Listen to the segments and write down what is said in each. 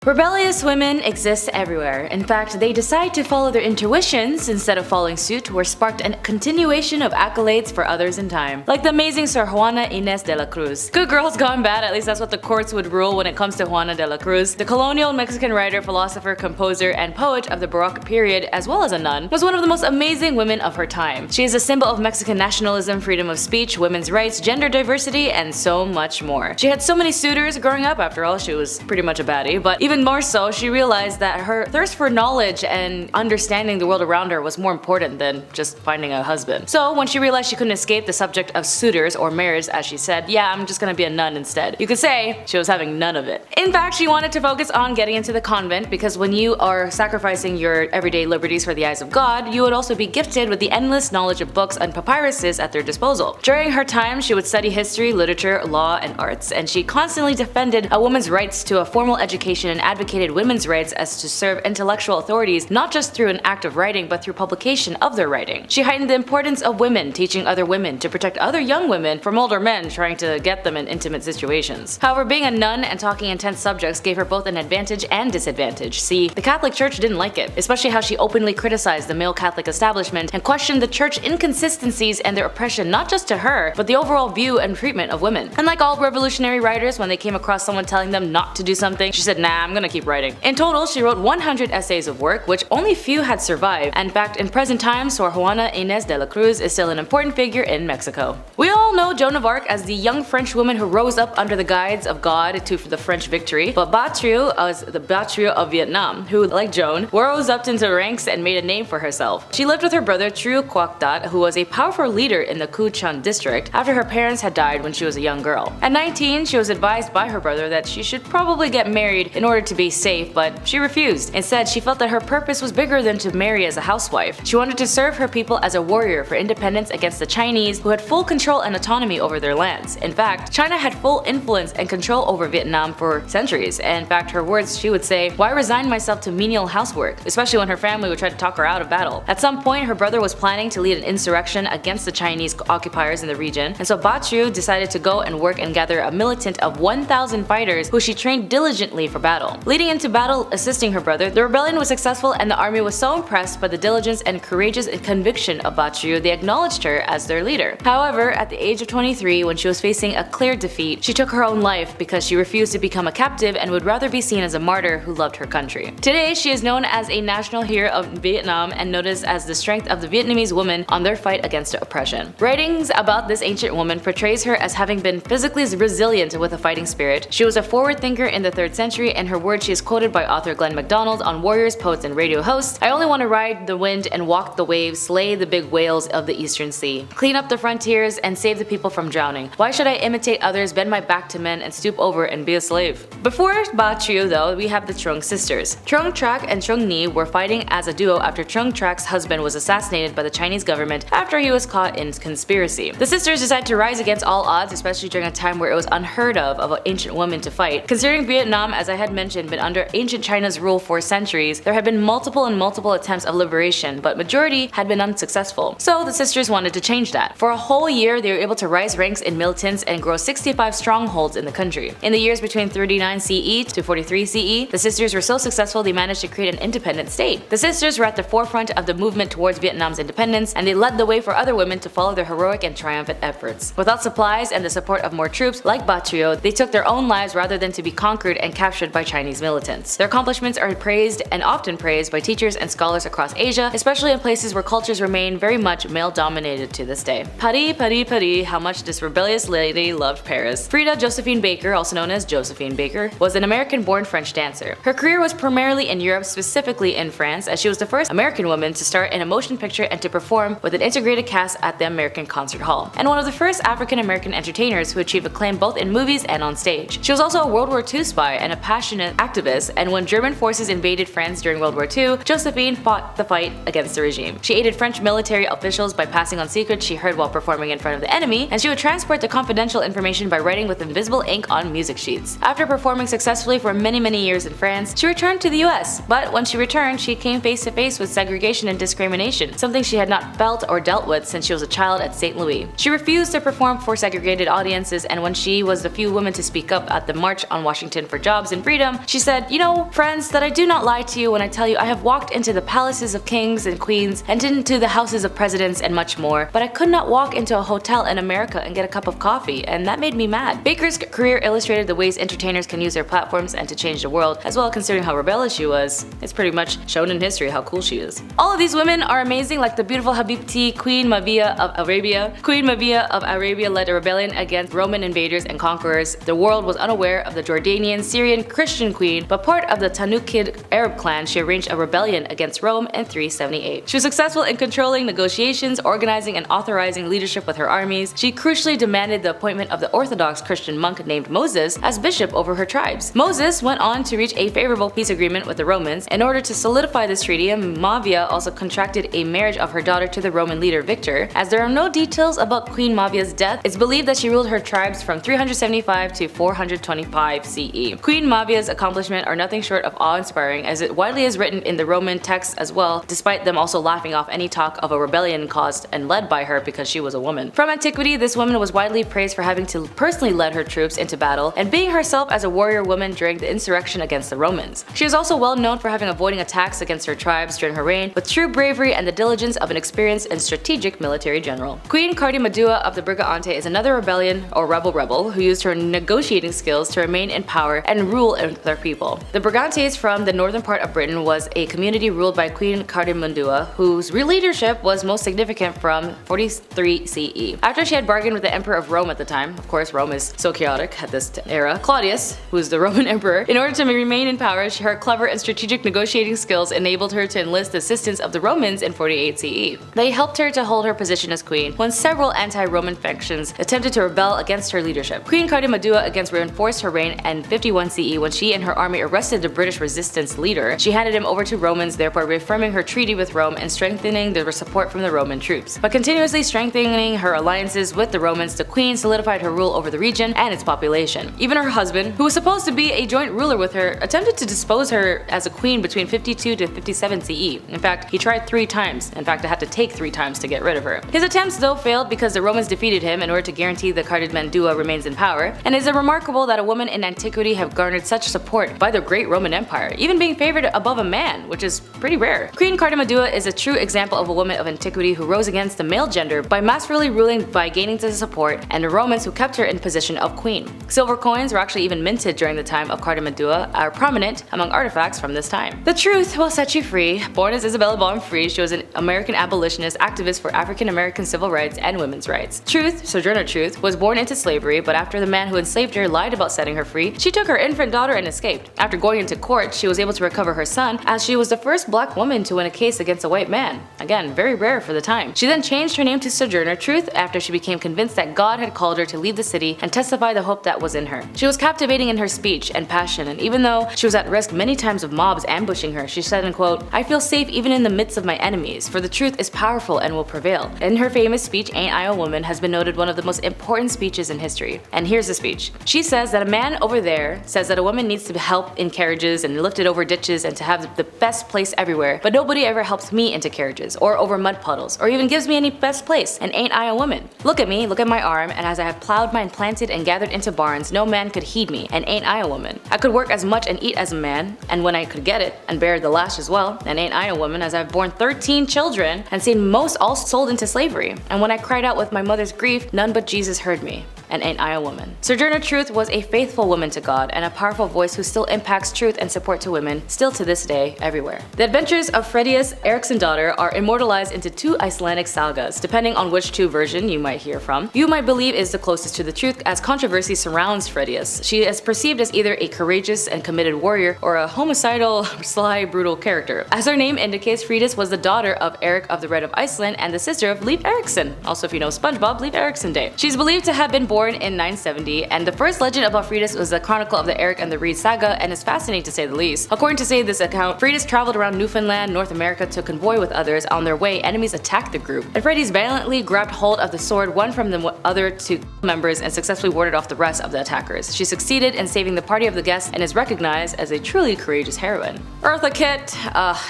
Rebellious women exist everywhere. In fact, they decide to follow their intuitions instead of following suit, were sparked a continuation of accolades for others in time. Like the amazing Sir Hanana Ines de la Cruz. Good girls gone bad, at least that's what the courts would rule when it comes to Juana de la Cruz. The colonial Mexican writer, philosopher, composer, and poet of the Baroque period, as well as a nun, was one of the most amazing women of her time. She is a symbol of Mexican nationalism, freedom of speech, women's rights, gender diversity, and so much more. She had so many suitors growing up. After all, she was pretty much a baddie, but even more so, she realized that her thirst for knowledge and understanding the world around her was more important than just finding a husband. So when she realized she couldn't escape the subject of suitors or marriage, as she said, yeah, I'm just gonna be a nun instead. You could say she was having none of it. In fact, she wanted to focus on getting into the convent because when you are sacrificing your everyday liberties for the eyes of God, you would also be gifted with the endless knowledge of books and papyruses at their disposal. During her time, she would study history, literature, law, and arts, and she constantly defended a woman's rights to a formal education and advocated women's rights as to serve intellectual authorities not just through an act of writing but through publication of their writing. She heightened the importance of women, teaching other women to protect other young women from older men trying to get them in intimate situations. However, being a nun and talking intense subjects gave her both an advantage and disadvantage. See, the Catholic Church didn't like it, especially how she openly criticized the male Catholic establishment and questioned the church inconsistencies and their oppression not just to her, but the overall view and treatment of women. And like all revolutionary writers, when they came across someone telling them not to do something, she said, nah, I'm gonna keep writing. In total, she wrote 100 essays of work, which only few had survived, and in fact, in present times, Sor Juana Ines de la Cruz is still an important figure in Mexico. We all know Joan of Arc as the young French woman who rose up under the guides of God to the French victory, but Ba Trieu as the Ba Trieu of Vietnam, who, like Joan, rose up into ranks and made a name for herself. She lived with her brother Trieu Quoc Dat, who was a powerful leader in the Cu Chan district, after her parents had died when she was a young girl. At 19, she was advised by her brother that she should probably get married in order to be safe, but she refused. Instead, she felt that her purpose was bigger than to marry as a housewife. She wanted to serve her people as a warrior for independence against the Chinese, who had full control and autonomy over their lands. In fact, China had full influence and control over Vietnam for centuries, and in fact, her words, she would say, "Why resign myself to menial housework?" especially when her family would try to talk her out of battle. At some point, her brother was planning to lead an insurrection against the Chinese occupiers in the region, and so Ba Trieu decided to go and work and gather a militant of 1,000 fighters who she trained diligently for battle. Leading into battle, assisting her brother, the rebellion was successful and the army was so impressed by the diligence and courageous conviction of Ba Trieu, they acknowledged her as their leader. However, at the age of 23, when she was facing a clear defeat, she took her own life because she refused to become a captive and would rather be seen as a martyr who loved her country. Today, she is known as a national hero of Vietnam and noticed as the strength of the Vietnamese woman on their fight against oppression. Writings about this ancient woman portrays her as having been physically resilient with a fighting spirit. She was a forward thinker in the 3rd century, and her words she is quoted by author Glenn MacDonald on warriors, poets, and radio hosts. "I only want to ride the wind and walk the waves, slay the big whales of the eastern sea, clean up the frontiers and save the people from drowning. Why should I imitate others, bend my back to men, and stoop over and be a slave?" Before Ba Trieu, though, we have the Thuan Sisters. Thuan Trak and Thuan Nhi were fighting as a duo after Thuan Trak's husband was assassinated by the Chinese government after he was caught in conspiracy. The sisters decided to rise against all odds, especially during a time where it was unheard of an ancient woman to fight. Considering Vietnam, as I had mentioned, been under ancient China's rule for centuries, there had been multiple attempts of liberation, but majority had been unsuccessful. So the sisters wanted to change that. For a whole year, they were able to rise ranks in militants and grow 65 strongholds in the country. In the years between 39 CE to 43 CE, the sisters were so successful they managed to create an independent state. The sisters were at the forefront of the movement towards Vietnam's independence, and they led the way for other women to follow their heroic and triumphant efforts. Without supplies and the support of more troops like Ba Trieu, they took their own lives rather than to be conquered and captured by Chinese militants. Their accomplishments are praised and often praised by teachers and scholars across Asia, especially in places where cultures remain very much male-dominated to this day. Paris, how much this rebellious lady loved Paris. Freya Josephine Baker, also known as Josephine Baker, was an American-born French dancer. Her career was primarily in Europe, specifically in France, as she was the first American woman to star in a motion picture and to perform with an integrated cast at the American Concert Hall, and one of the first African-American entertainers who achieved acclaim both in movies and on stage. She was also a World War II spy and a passionate activist, and when German forces invaded France during World War II, Josephine fought the fight against the regime. She aided French military officials by passing on secrets she heard while performing in front of the enemy, and she would transport the confidential information by writing with invisible ink on music sheets. After performing successfully for many years in France, she returned to the US, but when she returned, she came face to face with segregation and discrimination, something she had not felt or dealt with since she was a child at St. Louis. She refused to perform for segregated audiences, and when she was the few women to speak up at the March on Washington for Jobs and Freedom, freedom, she said, "You know, friends, that I do not lie to you when I tell you I have walked into the palaces of kings and queens and into the houses of presidents and much more, but I could not walk into a hotel in America and get a cup of coffee, and that made me mad." Baker's career illustrated the ways entertainers can use their platforms and to change the world, as well, considering how rebellious she was. It's pretty much shown in history how cool she is. All of these women are amazing, like the beautiful Habibti Queen Maia of Arabia. Queen Maia of Arabia led a rebellion against Roman invaders and conquerors. The world was unaware of the Jordanian, Syrian, Christian queen, but part of the Tanukid Arab clan, she arranged a rebellion against Rome in 378. She was successful in controlling negotiations, organizing and authorizing leadership with her armies. She crucially demanded the appointment of the Orthodox Christian monk named Moses as bishop over her tribes. Moses went on to reach a favorable peace agreement with the Romans. In order to solidify this treaty, Maia also contracted a marriage of her daughter to the Roman leader Victor. As there are no details about Queen Maia's death, it's believed that she ruled her tribes from 375 to 425 CE. Queen Maia's accomplishments are nothing short of awe-inspiring, as it widely is written in the Roman texts as well, despite them also laughing off any talk of a rebellion caused and led by her because she was a woman. From antiquity, this woman was widely praised for having to personally lead her troops into battle and being herself as a warrior woman during the insurrection against the Romans. She is also well known for having avoiding attacks against her tribes during her reign with true bravery and the diligence of an experienced and strategic military general. Queen Cardimadua of the Brigante is another rebellion or rebel who used her negotiating skills to remain in power and rule their people. The Brigantes from the northern part of Britain was a community ruled by Queen Cardimadua, whose leadership was most significant from 43 CE. After she had bargained with the Emperor of Rome at the time, of course Rome is so chaotic at this era, Claudius, who is the Roman emperor, in order to remain in power, her clever and strategic negotiating skills enabled her to enlist the assistance of the Romans in 48 CE. They helped her to hold her position as queen when several anti-Roman factions attempted to rebel against her leadership. Queen Cardimadua again reinforced her reign in 51 CE when she and her army arrested the British resistance leader. She handed him over to Romans, therefore reaffirming her treaty with Rome and strengthening the support from the Roman troops. By continuously strengthening her alliances with the Romans, the queen solidified her rule over the region and its population. Even her husband, who was supposed to be a joint ruler with her, attempted to depose her as a queen between 52 to 57 CE. In fact, he tried 3 times. In fact, it had to take 3 times to get rid of her. His attempts though failed because the Romans defeated him in order to guarantee the Cardimadua remains in power, and it is remarkable that a woman in antiquity have garnered such support by the great Roman Empire, even being favored above a man, which is pretty rare. Queen Cardimadua is a true example of a woman of antiquity who rose against the male gender by masterfully ruling by gaining the support, and the Romans who kept her in position of queen. Silver coins were actually even minted during the time of Cardimadua, are prominent among artifacts from this time. The truth will set you free. Born as Isabella Bonfree, she was an American abolitionist activist for African American civil rights and women's rights. Truth, Sojourner Truth, was born into slavery, but after the man who enslaved her lied about setting her free, she took her infant daughter and escaped. After going into court, she was able to recover her son, as she was the first black woman to win a case against a white man. Again, very rare for the time. She then changed her name to Sojourner Truth after she became convinced that God had called her to leave the city and testify the hope that was in her. She was captivating in her speech and passion, and even though she was at risk many times of mobs ambushing her, she said, and quote, "I feel safe even in the midst of my enemies, for the truth is powerful and will prevail." In her famous speech, "Ain't I a Woman," has been noted one of the most important speeches in history. And here's the speech. She says that a man over there says that a woman needs to help in carriages and lifted over ditches and to have the best place everywhere, but nobody ever helps me into carriages or over mud puddles or even gives me any best place, and ain't I a woman? Look at me, look at my arm, and as I have plowed mine, planted and gathered into barns, no man could heed me, and ain't I a woman? I could work as much and eat as a man, and when I could get it, and bear the lash as well, and ain't I a woman, as I have borne 13 children and seen most all sold into slavery, and when I cried out with my mother's grief, none but Jesus heard me, and ain't I a woman? Sojourner Truth was a faithful woman to God and a powerful voice who still impacts truth and support to women, still to this day, everywhere. The adventures of Freya's Eriksson's daughter are immortalized into 2 Icelandic sagas, depending on which 2 version you might hear from. You might believe is the closest to the truth, as controversy surrounds Freya's. She is perceived as either a courageous and committed warrior or a homicidal, sly, brutal character. As her name indicates, Freydis was the daughter of Eric of the Red of Iceland and the sister of Leif Erikson. Also, if you know SpongeBob, Leif Erikson Day. She's believed to have been born in 970, and the first legend about Freydis was the Chronicle of the Eric and the Reed saga, and is fascinating to say the least. According to this account, Freydis traveled around Newfoundland, North America to convoy with others. On their way, enemies attacked the group, and Freydis valiantly grabbed hold of the sword, won from the other 2 members, and successfully warded off the rest of the attackers. She succeeded in saving the party of the guests and is recognized as a truly courageous heroine. Eartha Kitt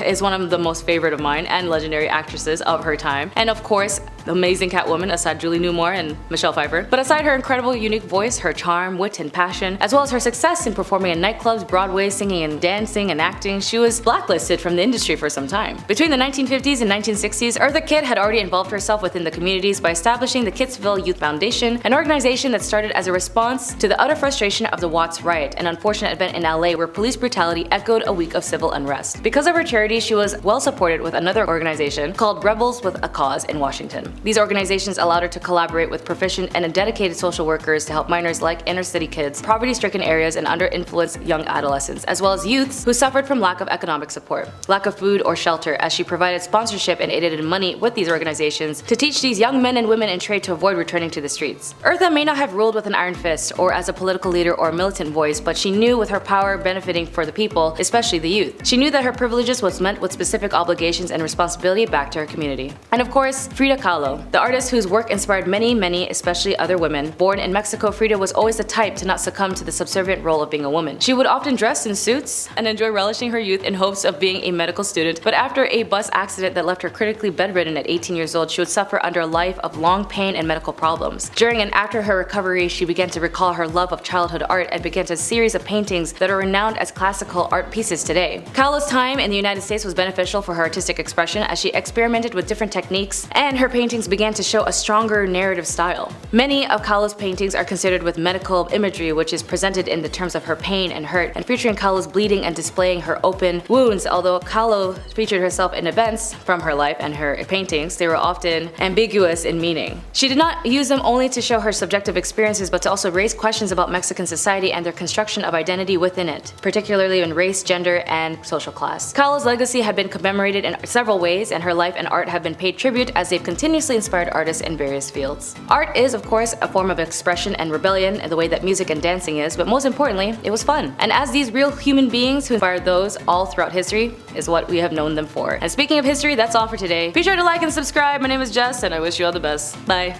is one of the most favorite of mine and legendary actresses of her time, and of course, amazing Catwoman aside Julie Newmar and Michelle Pfeiffer. But aside her incredible unique voice, her charm, wit, and passion, as well as her success in performing in nightclubs, Broadway, singing and dancing and acting, she was blacklisted from the industry for some time. Between the 1950s and 1960s, Eartha Kitt had already involved herself within the communities by establishing the Kittsville Youth Foundation, an organization that started as a response to the utter frustration of the Watts riot, an unfortunate event in LA where police brutality echoed a week of civil unrest. Because of her charity, she was well supported with another organization called Rebels with a Cause in Washington. These organizations allowed her to collaborate with proficient and dedicated social workers to help minors like inner-city kids, poverty-stricken areas, and under-influenced young adolescents, as well as youths who suffered from lack of economic support, lack of food or shelter, as she provided sponsorship and aided in money with these organizations to teach these young men and women in trade to avoid returning to the streets. Eartha may not have ruled with an iron fist or as a political leader or militant voice, but she knew with her power benefiting for the people, especially the youth. She knew that her privileges was meant with specific obligations and responsibility back to her community. And of course, Frida Kahlo, the artist whose work inspired many, especially other women. Born in Mexico, Frida was always the type to not succumb to the subservient role of being a woman. She would often dress in suits and enjoy relishing her youth in hopes of being a medical student, but after a bus accident that left her critically bedridden at 18 years old, she would suffer under a life of long pain and medical problems. During and after her recovery, she began to recall her love of childhood art and began a series of paintings that are renowned as classical art pieces today. Kahlo's time in the United States was beneficial for her artistic expression as she experimented with different techniques, and her paintings began to show a stronger narrative style. Many of Kahlo's paintings are considered with medical imagery, which is presented in the terms of her pain and hurt, and featuring Kahlo's bleeding and displaying her open wounds. Although Kahlo featured herself in events from her life and her paintings, they were often ambiguous in meaning. She did not use them only to show her subjective experiences, but to also raise questions about Mexican society and their construction of identity within it, particularly in race, gender, and social class. Kahlo's legacy had been commemorated in several ways, and her life and art have been paid tribute as they've continuously inspired artists in various fields. Art is, of course, a form of expression and rebellion in the way that music and dancing is, but most importantly, it was fun. And as these real human beings who inspired those all throughout history is what we have known them for. And speaking of history, that's all for today. Be sure to like and subscribe. My name is Jess, and I wish you all the best. Bye.